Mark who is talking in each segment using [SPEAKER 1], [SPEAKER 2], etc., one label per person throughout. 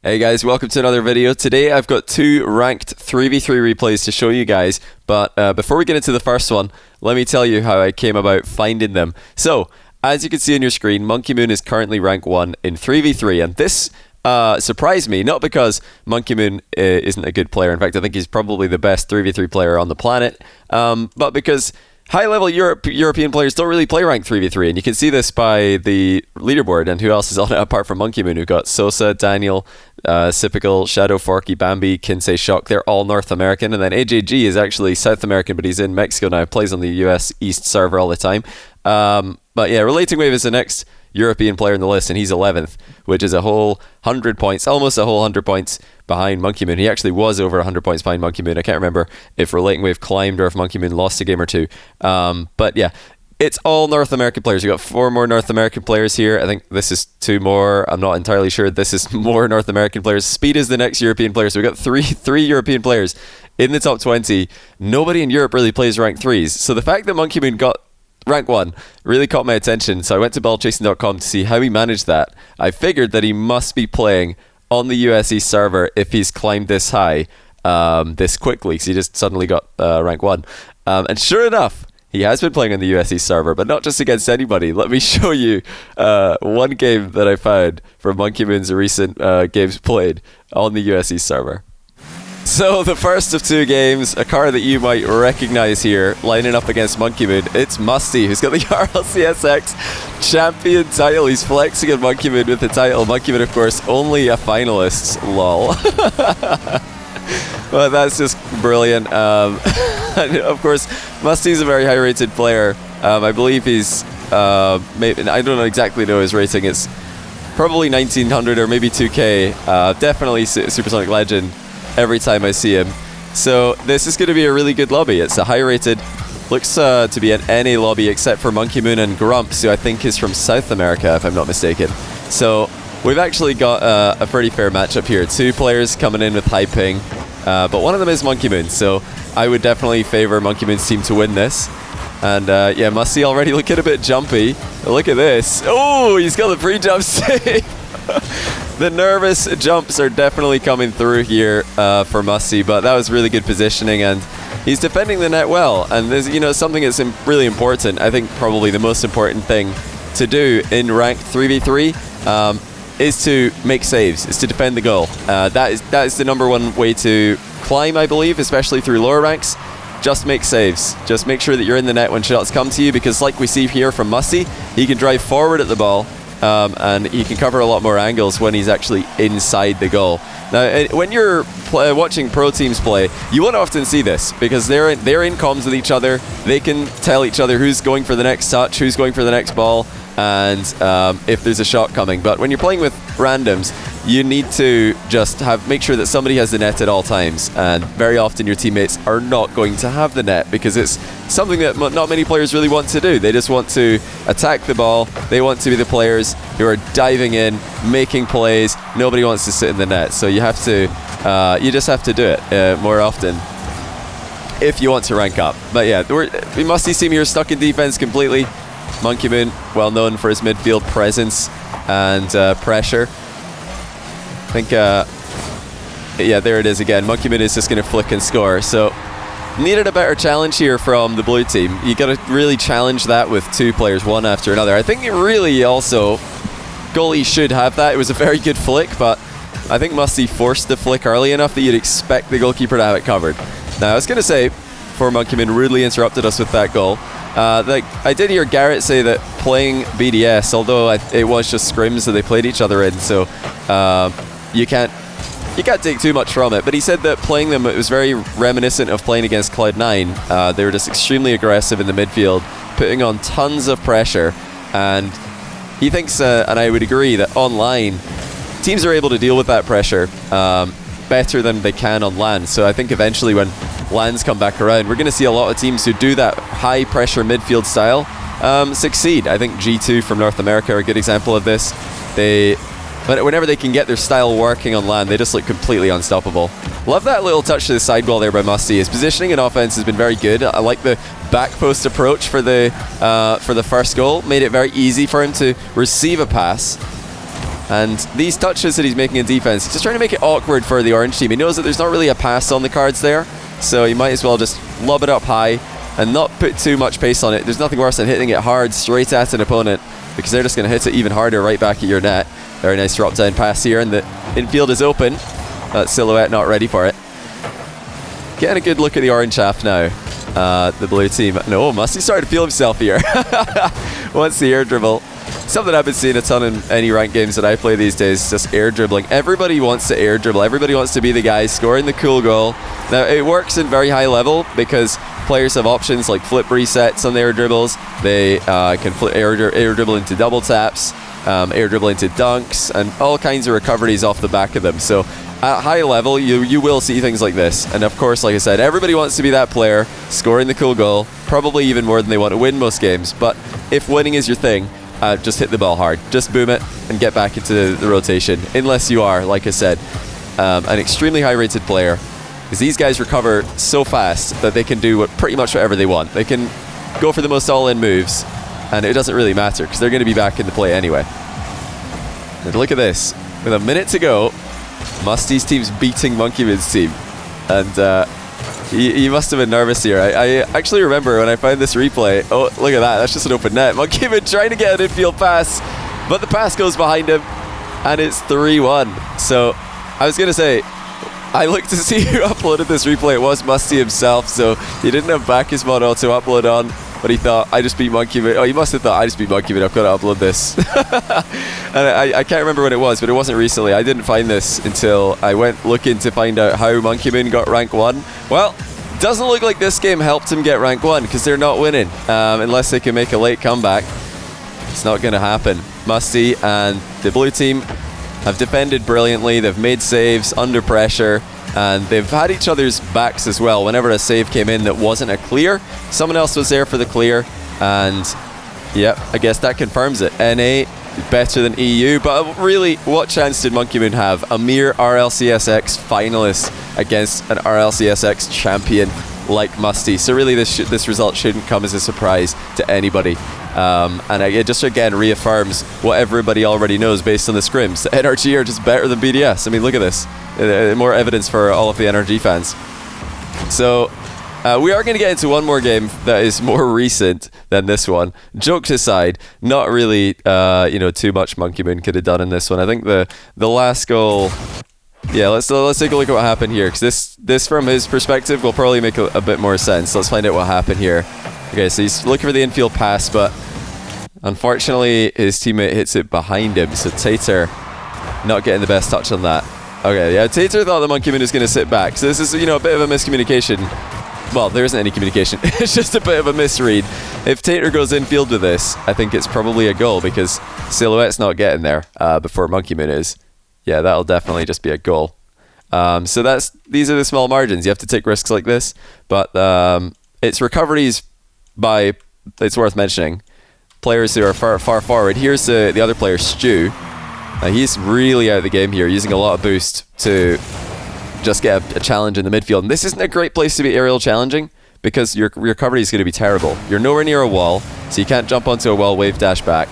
[SPEAKER 1] Hey guys, welcome to another video. Today I've got two ranked 3v3 replays to show you guys, but before we get into the first one, let me tell you how I came about finding them. So, as you can see on your screen, M0nkey is currently rank 1 in 3v3, and this surprised me, not because M0nkey isn't a good player. In fact, I think he's probably the best 3v3 player on the planet, but because high-level European players don't really play rank 3v3, and you can see this by the leaderboard, and who else is on it apart from M0nkey. We've got Sosa, Daniel, Sipical, Shadow, Forky, Bambi, Kinsey, Shock. They're all North American, and then AJG is actually South American, but he's in Mexico now, plays on the US East server all the time. But yeah, Relating Wave is the next European player in the list, and he's 11th, which is a whole 100 points, almost a whole 100 points behind M0nkey. He actually was over 100 points behind M0nkey. I can't remember if Relating Wave climbed or if M0nkey lost a game or two. But yeah, it's all North American players. We've got 4 more North American players here. I think this is 2 more. I'm not entirely sure. This is more North American players. Speed is the next European player. So we've got three European players in the top 20. Nobody in Europe really plays rank 3s. So the fact that M0nkey got rank 1 really caught my attention, so I went to ballchasing.com to see how he managed that. I figured that he must be playing on the US East server if he's climbed this high this quickly, because he just suddenly got rank 1. And sure enough, he has been playing on the US East server, but not just against anybody. Let me show you one game that I found from M0nkey's recent games played on the US East server. So the first of 2 games, a car that you might recognize here, lining up against M0nkey. It's Musty, who's got the RLCSX champion title. He's flexing on M0nkey with the title. M0nkey, of course, only a finalist. Lol. Well, that's just brilliant. Of course, Musty's a very high-rated player. I believe he's, maybe, I don't exactly know his rating. It's probably 1900 or maybe 2K. Definitely Supersonic Legend every time I see him. So this is going to be a really good lobby. It's a high-rated, looks to be an NA lobby except for M0nkey and Grumps, who I think is from South America, if I'm not mistaken. So we've actually got a pretty fair matchup here. 2 players coming in with high ping, but one of them is M0nkey, so I would definitely favor M0nkey's team to win this. And yeah, Musty already looking a bit jumpy. Look at this. Oh, he's got the pre-jump save. The nervous jumps are definitely coming through here for Musty, but that was really good positioning, and he's defending the net well. And there's, you know, something that's really important. I think probably the most important thing to do in ranked 3v3 is to make saves, is to defend the goal. That is the #1 way to climb, I believe, especially through lower ranks. Just make saves. Just make sure that you're in the net when shots come to you, because like we see here from Musty, he can drive forward at the ball. And he can cover a lot more angles when he's actually inside the goal. Now, when you're watching pro teams play, you won't often see this, because they're in comms with each other. They can tell each other who's going for the next touch, who's going for the next ball, and if there's a shot coming. But when you're playing with randoms, you need to just make sure that somebody has the net at all times, and very often your teammates are not going to have the net, because it's something that not many players really want to do. They just want to attack the ball. They want to be the players who are diving in, making plays. Nobody wants to sit in the net, so you have to you just have to do it more often if you want to rank up. But yeah, we must see team here stuck in defense completely. M0nkey, well known for his midfield presence and pressure. I think, yeah, there it is again. M0nkey is just going to flick and score. So, needed a better challenge here from the blue team. You got to really challenge that with 2 players, one after another. I think it really also, goalie should have that. It was a very good flick, but I think Musty forced the flick early enough that you'd expect the goalkeeper to have it covered. Now, I was going to say, before M0nkey rudely interrupted us with that goal, like I did hear Garrett say that playing BDS, although it was just scrims that they played each other in, so you can't take too much from it. But he said that playing them, it was very reminiscent of playing against Cloud9. They were just extremely aggressive in the midfield, putting on tons of pressure, and he thinks, and I would agree, that online teams are able to deal with that pressure better than they can on LAN. So I think eventually when LANs come back around, we're going to see a lot of teams who do that high pressure midfield style succeed. I think G2 from North America are a good example of this. But whenever they can get their style working on LAN, they just look completely unstoppable. Love that little touch to the sidewall there by Musty. His positioning in offense has been very good. I like the back post approach for the first goal. Made it very easy for him to receive a pass. And these touches that he's making in defense, he's just trying to make it awkward for the orange team. He knows that there's not really a pass on the cards there, so he might as well just lob it up high and not put too much pace on it. There's nothing worse than hitting it hard straight at an opponent, because they're just going to hit it even harder right back at your net. Very nice drop down pass here, and the infield is open. That Silhouette not ready for it. Getting a good look at the orange half now. The blue team. No, Musty started to feel himself here. Once the air dribble. Something I've been seeing a ton in any ranked games that I play these days, just air dribbling. Everybody wants to air dribble. Everybody wants to be the guy scoring the cool goal. Now, it works in very high level because players have options like flip resets on the air dribbles. They can air dribble into double taps, air dribble into dunks, and all kinds of recoveries off the back of them. So at high level, you will see things like this. And of course, like I said, everybody wants to be that player scoring the cool goal, probably even more than they want to win most games. But if winning is your thing, just hit the ball hard. Just boom it and get back into the rotation. Unless you are, like I said, an extremely high-rated player. Because these guys recover so fast that they can do pretty much whatever they want. They can go for the most all-in moves, and it doesn't really matter because they're going to be back into play anyway. And look at this. With a minute to go, Musty's team's beating M0nkey team. And he must have been nervous here. I actually remember when I found this replay. Oh, look at that. That's just an open net. M0nkey trying to get an infield pass, but the pass goes behind him, and it's 3-1. So I was going to say, I looked to see who uploaded this replay. It was Musty himself, so he didn't have Bacchus mod auto upload on, but he thought, I just beat M0nkey. Oh, he must have thought, I just beat M0nkey. I've got to upload this. And I can't remember when it was, but it wasn't recently. I didn't find this until I went looking to find out how M0nkey got rank 1. Well, doesn't look like this game helped him get rank 1 because they're not winning unless they can make a late comeback. It's not going to happen. Musty and the blue team have defended brilliantly. They've made saves under pressure, and they've had each other's backs as well. Whenever a save came in that wasn't a clear, someone else was there for the clear, and yep, I guess that confirms it. NA better than EU, but really, what chance did M0nkey have? A mere RLCSX finalist against an RLCSX champion like Musty. So really, this result shouldn't come as a surprise to anybody. And it just again reaffirms what everybody already knows based on the scrims. The NRG are just better than BDS. I mean, look at this. More evidence for all of the NRG fans. So we are going to get into one more game that is more recent than this one. Jokes aside, not really too much M0nkey could have done in this one. I think the last goal. Yeah, let's take a look at what happened here, because this from his perspective will probably make a bit more sense. Let's find out what happened here. Okay, so he's looking for the infield pass, but unfortunately his teammate hits it behind him, so Tater not getting the best touch on that. Okay, yeah, Tater thought the M0nkey was going to sit back, so this is, a bit of a miscommunication. Well, there isn't any communication. It's just a bit of a misread. If Tater goes infield with this, I think it's probably a goal, because Silhouette's not getting there before M0nkey is. Yeah, that'll definitely just be a goal. So these are the small margins. You have to take risks like this, but it's recoveries by, it's worth mentioning, players who are far forward. Here's the other player, Stu. He's really out of the game here, using a lot of boost to just get a challenge in the midfield. And this isn't a great place to be aerial challenging, because your recovery is going to be terrible. You're nowhere near a wall, so you can't jump onto a wall, wave dash back.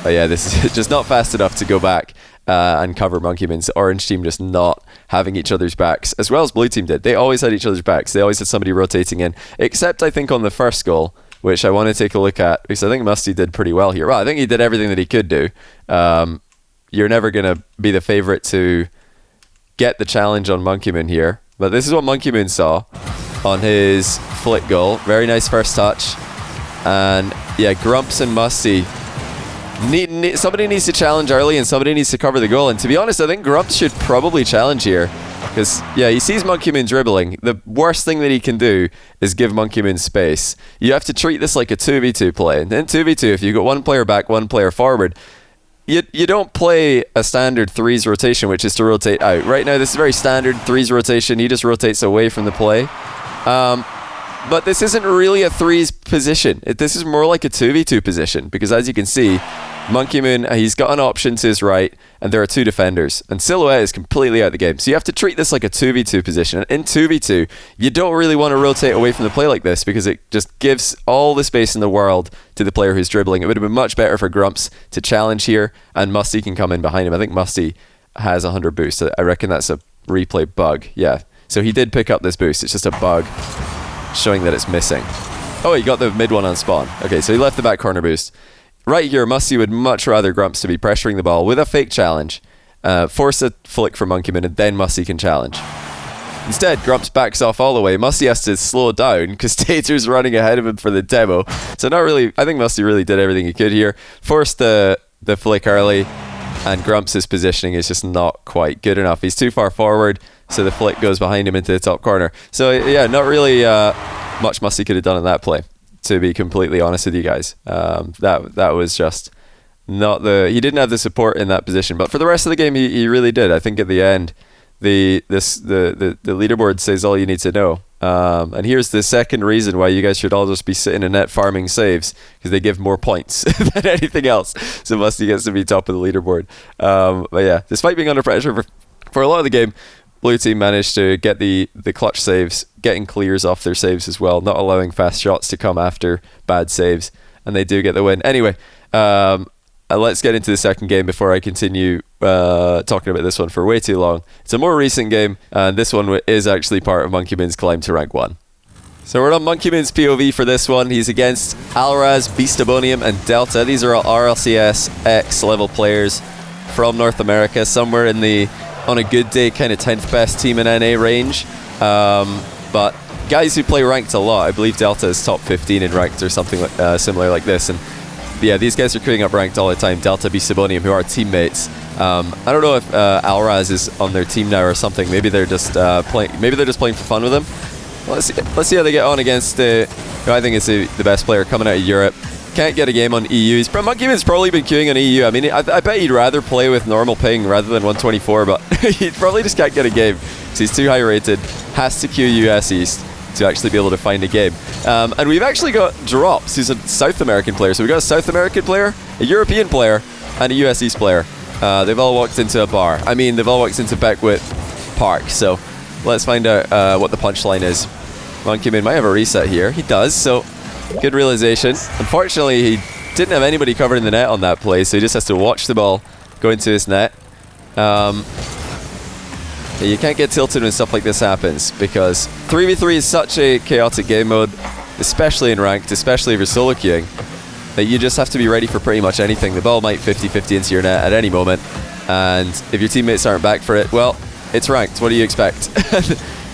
[SPEAKER 1] But yeah, this is just not fast enough to go back and cover M0nkey. Orange team just not having each other's backs, as well as blue team did. They always had each other's backs. They always had somebody rotating in, except I think on the first goal, which I want to take a look at, because I think Musty did pretty well here. Well, I think he did everything that he could do. You're never going to be the favorite to get the challenge on M0nkey here, but this is what M0nkey saw on his flick goal. Very nice first touch. And yeah, Grumps and Musty, somebody needs to challenge early and somebody needs to cover the goal. And to be honest, I think Grumps should probably challenge here, because yeah, he sees M0nkey dribbling. The worst thing that he can do is give M0nkey space. You have to treat this like a 2v2 play. And in 2v2, if you got one player back, one player forward, you don't play a standard threes rotation, which is to rotate out. Right now, this is very standard threes rotation. He just rotates away from the play. But this isn't really a threes position. This is more like a 2v2 position, because as you can see, M0nkey M00n, he's got an option to his right, and there are 2 defenders. And Silhouette is completely out of the game. So you have to treat this like a 2v2 position. In 2v2, you don't really want to rotate away from the play like this because it just gives all the space in the world to the player who's dribbling. It would have been much better for Grumps to challenge here, and Musty can come in behind him. I think Musty has 100 boost. I reckon that's a replay bug. Yeah. So he did pick up this boost. It's just a bug showing that it's missing. Oh, he got the mid one on spawn. Okay, so he left the back corner boost. Right here, Musty would much rather Grumps to be pressuring the ball with a fake challenge, force a flick for M0nkey M00n, and then Musty can challenge. Instead, Grumps backs off all the way. Musty has to slow down because Tater's running ahead of him for the demo. So not really, I think Musty really did everything he could here. Forced the flick early, and Grumps' positioning is just not quite good enough. He's too far forward, so the flick goes behind him into the top corner. So yeah, not really much Musty could have done in that play, to be completely honest with you guys. That was just not he didn't have the support in that position, but for the rest of the game he really did. I think at the end the leaderboard says all you need to know, and here's the second reason why you guys should all just be sitting in net farming saves, because they give more points than anything else, so Musty gets to be top of the leaderboard. But yeah, despite being under pressure for a lot of the game, Blue team managed to get the clutch saves, getting clears off their saves as well, not allowing fast shots to come after bad saves, and they do get the win. Anyway, let's get into the second game before I continue talking about this one for way too long. It's a more recent game, and this one is actually part of M0nkey M00n's climb to rank 1. So we're on M0nkey M00n's POV for this one. He's against Alraz, Beastabonium, and Delta. These are all RLCS X level players from North America, somewhere in the, on a good day, kind of 10th best team in NA range. But guys who play ranked a lot. I believe Delta is top 15 in ranked or something like, similar like this. And yeah, these guys are queuing up ranked all the time. Delta, Beastabonium, who are teammates. I don't know if Alraz is on their team now or something. Maybe they're just playing. Maybe they're just playing for fun with him. Let's see how they get on against who I think is the best player coming out of Europe. Can't get a game on EU. M0nkey M00n's probably been queuing on EU. I mean, I bet he'd rather play with normal ping rather than 124, but he probably just can't get a game because he's too high rated. Has to queue US East to actually be able to find a game. And we've actually got Drops, who's a South American player. So we've got a South American player, a European player, and a US East player. They've all walked into a bar. I mean, they've all walked into Beckwith Park. So let's find out what the punchline is. M0nkey M00n might have a reset here. He does, so good realization. Unfortunately, he didn't have anybody covered in the net on that play, so he just has to watch the ball go into his net. Yeah, you can't get tilted when stuff like this happens, because 3v3 is such a chaotic game mode, especially in ranked, especially if you're solo queuing, that you just have to be ready for pretty much anything. The ball might 50-50 into your net at any moment, and if your teammates aren't back for it, well, it's ranked. What do you expect?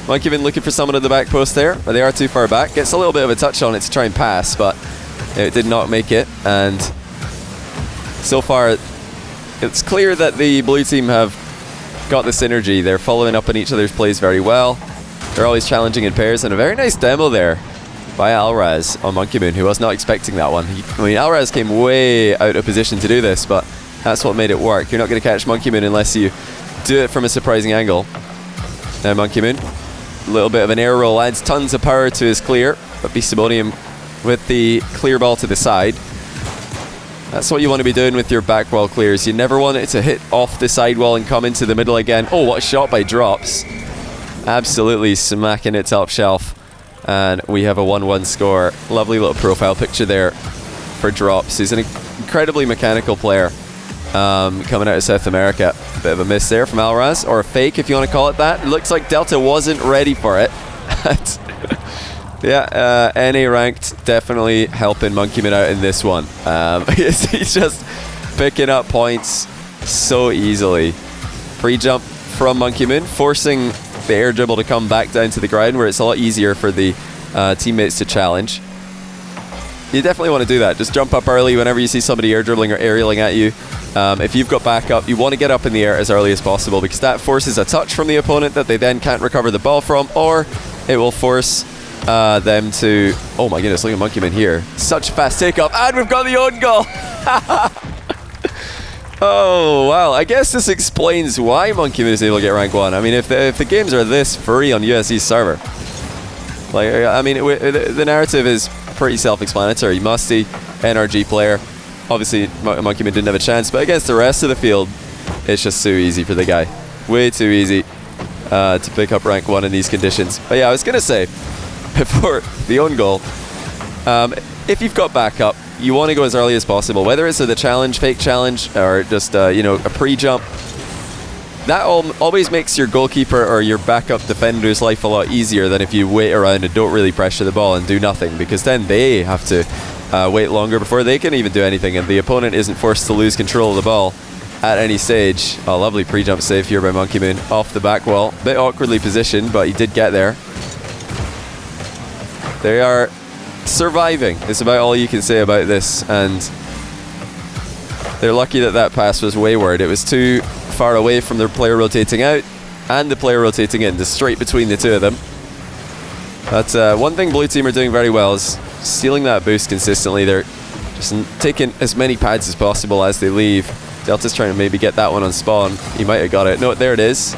[SPEAKER 1] M0nkey M00n looking for someone at the back post there, but they are too far back. Gets a little bit of a touch on it to try and pass, but it did not make it. And so far, it's clear that the blue team have got the synergy. They're following up on each other's plays very well. They're always challenging in pairs, and a very nice demo there by Alraz on M0nkey M00n, who was not expecting that one. I mean, Alraz came way out of position to do this, but that's what made it work. You're not going to catch M0nkey M00n unless you do it from a surprising angle. Now M0nkey M00n, a little bit of an air roll, adds tons of power to his clear, but Beastabonium with the clear ball to the side. That's what you want to be doing with your back wall clears. You never want it to hit off the side wall and come into the middle again. Oh, what a shot by Drops. Absolutely smacking it top shelf. And we have a 1-1 score. Lovely little profile picture there for Drops. He's an incredibly mechanical player coming out of South America. Bit of a miss there from Alraz, or a fake if you want to call it that. It looks like Delta wasn't ready for it. Yeah, NA ranked definitely helping M0nkey M00n out in this one. He's just picking up points so easily. Pre-jump from M0nkey M00n, forcing the air dribble to come back down to the ground where it's a lot easier for the teammates to challenge. You definitely want to do that. Just jump up early whenever you see somebody air dribbling or aerialing at you. If you've got backup, you want to get up in the air as early as possible, because that forces a touch from the opponent that they then can't recover the ball from, or it will force them to... Oh my goodness, look at M0nkey M00n here. Such fast takeoff, and we've got the own goal! Oh, wow. I guess this explains why M0nkey M00n is able to get rank 1. I mean, if the games are this free on USC's server, like, I mean, the narrative is pretty self-explanatory. Musty, NRG player, Obviously, M0nkey M00n didn't have a chance, but against the rest of the field, it's just too easy for the guy. Way too easy to pick up rank 1 in these conditions. But yeah, I was going to say, before the own goal, if you've got backup, you want to go as early as possible, whether it's the challenge, fake challenge, or just you know, a pre-jump. That always makes your goalkeeper or your backup defender's life a lot easier than if you wait around and don't really pressure the ball and do nothing, because then they have to wait longer before they can even do anything, and the opponent isn't forced to lose control of the ball at any stage. Oh, lovely pre-jump save here by M0nkey M00n off the back wall. Bit awkwardly positioned, but he did get there. They are surviving. It's about all you can say about this, and they're lucky that that pass was wayward. It was too far away from their player rotating out and the player rotating in, just straight between the two of them. But one thing Blue Team are doing very well is stealing that boost consistently. They're just taking as many pads as possible as they leave. Delta's trying to maybe get that one on spawn. He might have got it. No, there it is.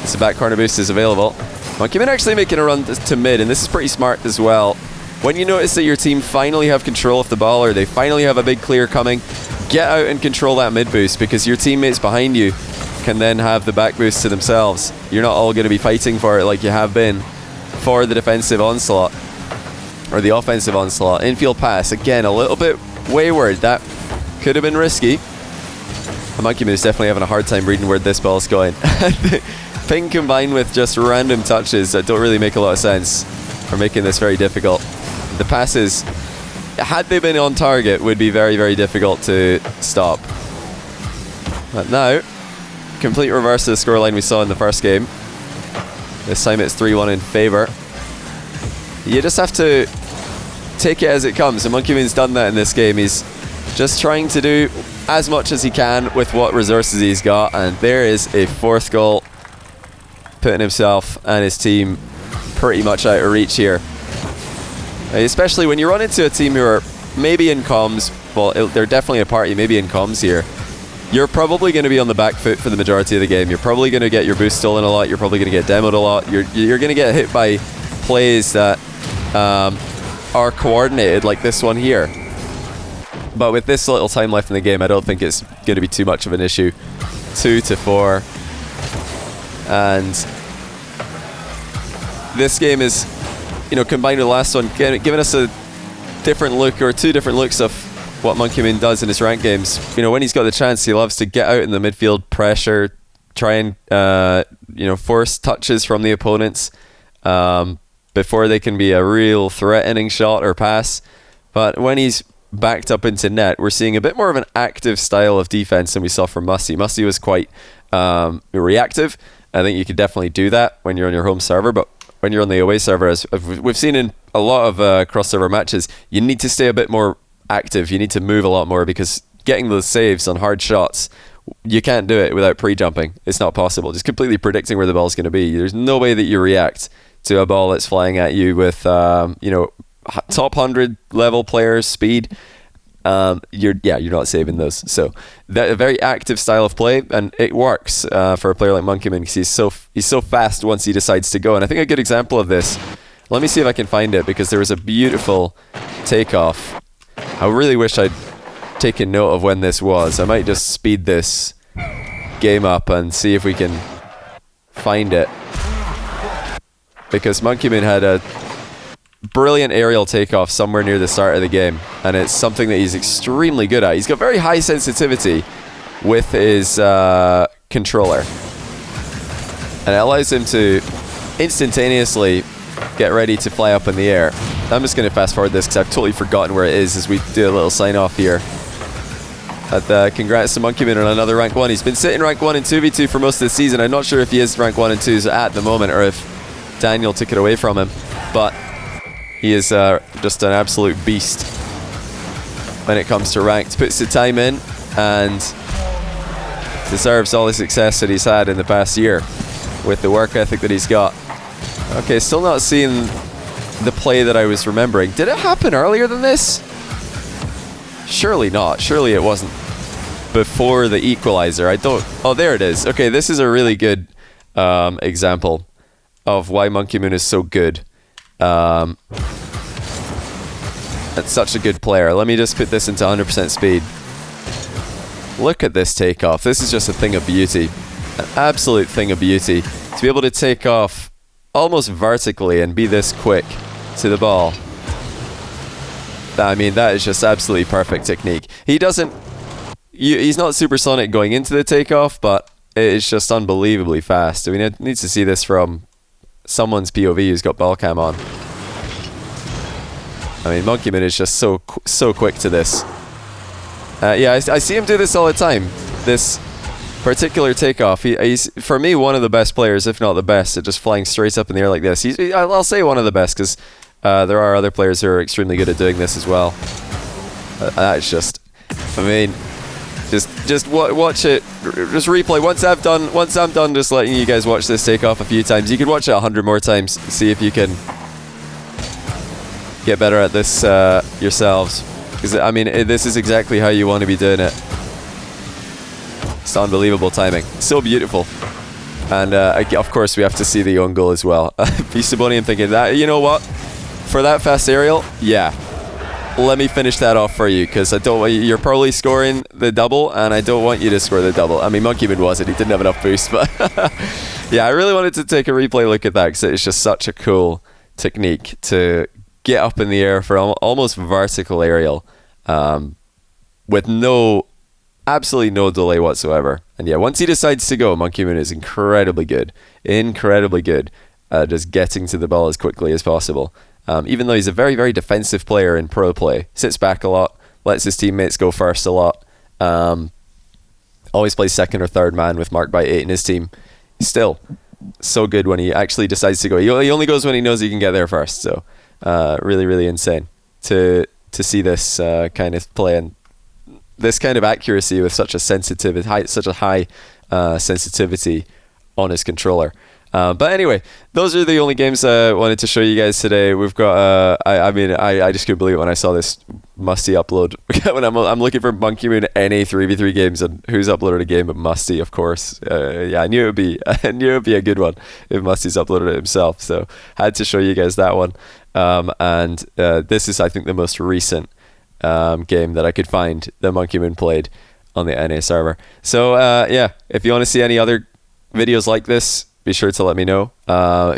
[SPEAKER 1] It's a back corner boost is available. M0nkey M00n actually making a run to mid, and this is pretty smart as well. When you notice that your team finally have control of the ball, or they finally have a big clear coming, get out and control that mid boost, because your teammates behind you can then have the back boost to themselves. You're not all going to be fighting for it like you have been for the defensive onslaught, or the offensive onslaught. Infield pass, again, a little bit wayward. That could have been risky. M0nkey M00n is definitely having a hard time reading where this ball's going. Ping combined with just random touches that don't really make a lot of sense are making this very difficult. The passes, had they been on target, would be very, very difficult to stop. But now, complete reverse of the scoreline we saw in the first game. This time it's 3-1 in favour. You just have to take it as it comes, and M0nkey M00n's done that in this game. He's just trying to do as much as he can with what resources he's got, and there is a fourth goal, putting himself and his team pretty much out of reach here. Especially when you run into a team who are maybe in comms. Well, they're definitely a party, maybe in comms here. You're probably going to be on the back foot for the majority of the game. You're probably going to get your boost stolen a lot. You're probably going to get demoed a lot. You're going to get hit by plays that are coordinated, like this one here. But with this little time left in the game, I don't think it's going to be too much of an issue. 2-4. And this game is, you know, combined with the last one, giving us a different look, or two different looks of what M0nkey M00n does in his ranked games. You know, when he's got the chance, he loves to get out in the midfield, pressure, try and you know, force touches from the opponents before they can be a real threatening shot or pass. But when he's backed up into net, we're seeing a bit more of an active style of defense than we saw from Musty. Musty was quite reactive. I think you could definitely do that when you're on your home server, but when you're on the away server, as we've seen in a lot of cross-server matches, you need to stay a bit more active. You need to move a lot more, because getting those saves on hard shots, you can't do it without pre-jumping. It's not possible. Just completely predicting where the ball's going to be. There's no way that you react to a ball that's flying at you with you know, top 100 level players speed. You're not saving those. So that a very active style of play, and it works for a player like M0nkey M00n, because he's so fast once he decides to go. And I think a good example of this, let me see if I can find it, because there was a beautiful takeoff. I really wish I'd taken note of when this was. I might just speed this game up and see if we can find it, because M0nkey M00n had a brilliant aerial takeoff somewhere near the start of the game, and it's something that he's extremely good at. He's got very high sensitivity with his controller, and it allows him to instantaneously get ready to fly up in the air. I'm just going to fast forward this because I've totally forgotten where it is as we do a little sign off here. But congrats to M0nkey M00n on another rank 1. He's been sitting rank 1 in 2v2 for most of the season. I'm not sure if he is rank 1 and 2s at the moment, or if Daniel took it away from him, but he is just an absolute beast when it comes to ranked. Puts the time in and deserves all the success that he's had in the past year with the work ethic that he's got. Okay, still not seeing the play that I was remembering. Did it happen earlier than this? Surely not. Surely it wasn't before the equalizer. I don't... Oh, there it is. Okay, this is a really good example of why M0nkey M00n is so good. That's such a good player. Let me just put this into 100% speed. Look at this takeoff. This is just a thing of beauty. An absolute thing of beauty. To be able to take off almost vertically and be this quick to the ball. I mean, that is just absolutely perfect technique. He doesn't... He's not supersonic going into the takeoff, but it's just unbelievably fast. I mean, it needs to see this from someone's POV who's got ball cam on. I mean, M0nkey is just so quick to this. Yeah, I see him do this all the time. This particular takeoff. He's, for me, one of the best players, if not the best, at just flying straight up in the air like this. I'll say one of the best, because there are other players who are extremely good at doing this as well. That's just... I mean... Just watch it. Just replay. Once I'm done, just letting you guys watch this take off a few times. You could watch it 100 more times. See if you can get better at this yourselves. Because I mean, this is exactly how you want to be doing it. It's unbelievable timing. So beautiful. And of course, we have to see the own goal as well. Sabonian thinking that, you know what? For that fast aerial, yeah. Let me finish that off for you, because I don't want you, you're probably scoring the double, and I don't want you to score the double. I mean, M0nkey wasn't. He didn't have enough boost, but yeah, I really wanted to take a replay look at that, because it's just such a cool technique to get up in the air for almost vertical aerial with absolutely no delay whatsoever. And yeah, once he decides to go, M0nkey is incredibly good just getting to the ball as quickly as possible. Even though he's a very, very defensive player in pro play. Sits back a lot, lets his teammates go first a lot. Always plays second or third man with Mark by 8 in his team. Still, so good when he actually decides to go. He only goes when he knows he can get there first. So, really, really insane to see this kind of play and this kind of accuracy with such a high sensitivity on his controller. But anyway, those are the only games I wanted to show you guys today. We've got, I just couldn't believe it when I saw this Musty upload. When I'm looking for M0nkey NA 3v3 games, and who's uploaded a game of Musty, of course. Yeah, I knew it would be a good one if Musty's uploaded it himself. So had to show you guys that one. And this is, I think, the most recent game that I could find that M0nkey played on the NA server. So yeah, if you want to see any other videos like this, be sure to let me know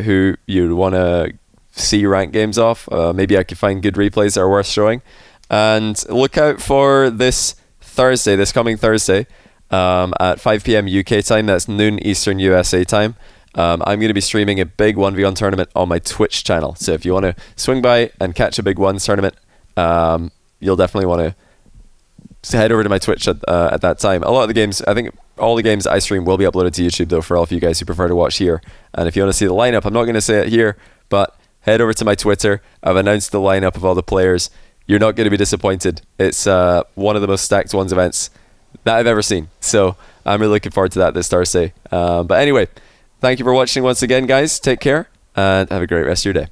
[SPEAKER 1] who you'd want to see rank games off. Maybe I could find good replays that are worth showing. And look out for this coming Thursday at 5 p.m. UK time. That's noon Eastern USA time. I'm going to be streaming a big 1v1 tournament on my Twitch channel. So if you want to swing by and catch a big ones tournament, you'll definitely want to head over to my Twitch at that time. A lot of the games, I think all the games I stream will be uploaded to YouTube, though, for all of you guys who prefer to watch here. And if you want to see the lineup, I'm not going to say it here, but head over to my Twitter. I've announced the lineup of all the players. You're not going to be disappointed. It's one of the most stacked ones events that I've ever seen. So I'm really looking forward to that this Thursday. But anyway, thank you for watching once again, guys. Take care and have a great rest of your day.